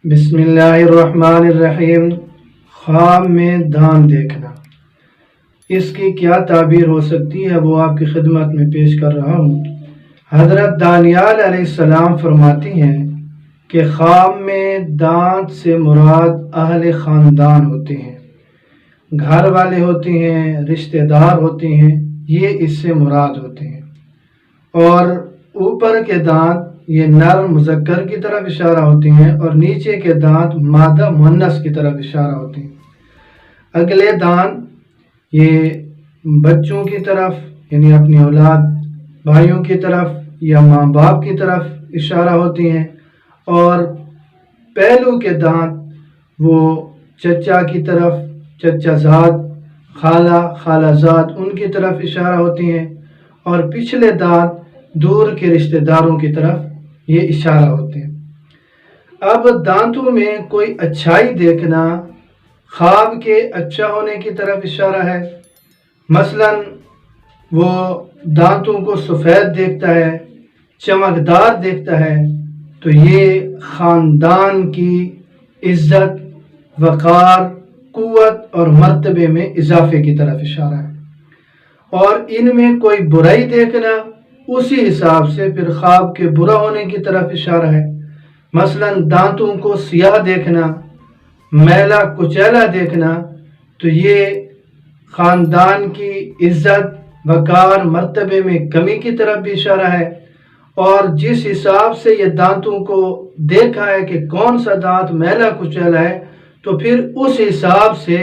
بسم اللہ الرحمن الرحیم۔ خواب میں دان دیکھنا، اس کی کیا تعبیر ہو سکتی ہے وہ آپ کی خدمت میں پیش کر رہا ہوں۔ حضرت دانیال علیہ السلام فرماتی ہیں کہ خواب میں دانت سے مراد اہل خاندان ہوتے ہیں، گھر والے ہوتے ہیں، رشتہ دار ہوتے ہیں، یہ اس سے مراد ہوتے ہیں۔ اور اوپر کے دانت یہ نر مذکر کی طرف اشارہ ہوتے ہیں اور نیچے کے دانت مادہ مؤنث کی طرف اشارہ ہوتے ہیں۔ اگلے دانت یہ بچوں کی طرف یعنی اپنی اولاد بھائیوں کی طرف یا ماں باپ کی طرف اشارہ ہوتے ہیں، اور پہلو کے دانت وہ چچا کی طرف، چچا زاد، خالہ، خالہ زاد ان کی طرف اشارہ ہوتے ہیں، اور پچھلے دانت دور کے رشتہ داروں کی طرف یہ اشارہ ہوتے ہیں۔ اب دانتوں میں کوئی اچھائی دیکھنا خواب کے اچھا ہونے کی طرف اشارہ ہے۔ مثلا وہ دانتوں کو سفید دیکھتا ہے، چمکدار دیکھتا ہے، تو یہ خاندان کی عزت، وقار، قوت اور مرتبے میں اضافے کی طرف اشارہ ہے۔ اور ان میں کوئی برائی دیکھنا اسی حساب سے پھر خواب کے برا ہونے کی طرف اشارہ ہے۔ مثلا دانتوں کو سیاہ دیکھنا، میلا کچیلا دیکھنا، تو یہ خاندان کی عزت، وقار، مرتبے میں کمی کی طرف بھی اشارہ ہے۔ اور جس حساب سے یہ دانتوں کو دیکھا ہے کہ کون سا دانت میلا کچیلا ہے، تو پھر اس حساب سے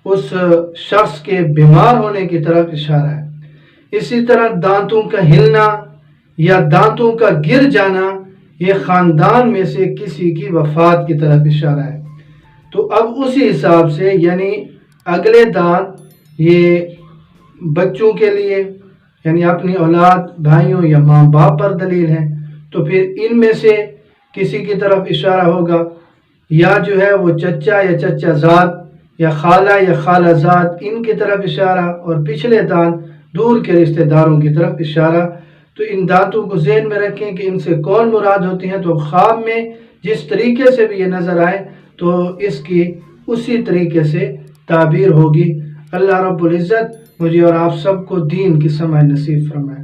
اس شخص کے بیمار ہونے کی طرف اشارہ ہے۔ اسی طرح دانتوں کا ہلنا یا دانتوں کا گر جانا یہ خاندان میں سے کسی کی وفات کی طرف اشارہ ہے۔ تو اب اسی حساب سے یعنی اگلے دانت یہ بچوں کے لیے یعنی اپنی اولاد بھائیوں یا ماں باپ پر دلیل ہے، تو پھر ان میں سے کسی کی طرف اشارہ ہوگا، یا جو ہے وہ چچا یا چچا زاد یا خالہ یا خالہ زاد ان کی طرف اشارہ، اور پچھلے دانت دور کے رشتہ داروں کی طرف اشارہ۔ تو ان دانتوں کو ذہن میں رکھیں کہ ان سے کون مراد ہوتے ہیں، تو خواب میں جس طریقے سے بھی یہ نظر آئے تو اس کی اسی طریقے سے تعبیر ہوگی۔ اللہ رب العزت مجھے اور آپ سب کو دین کی سمجھ نصیب فرمائے۔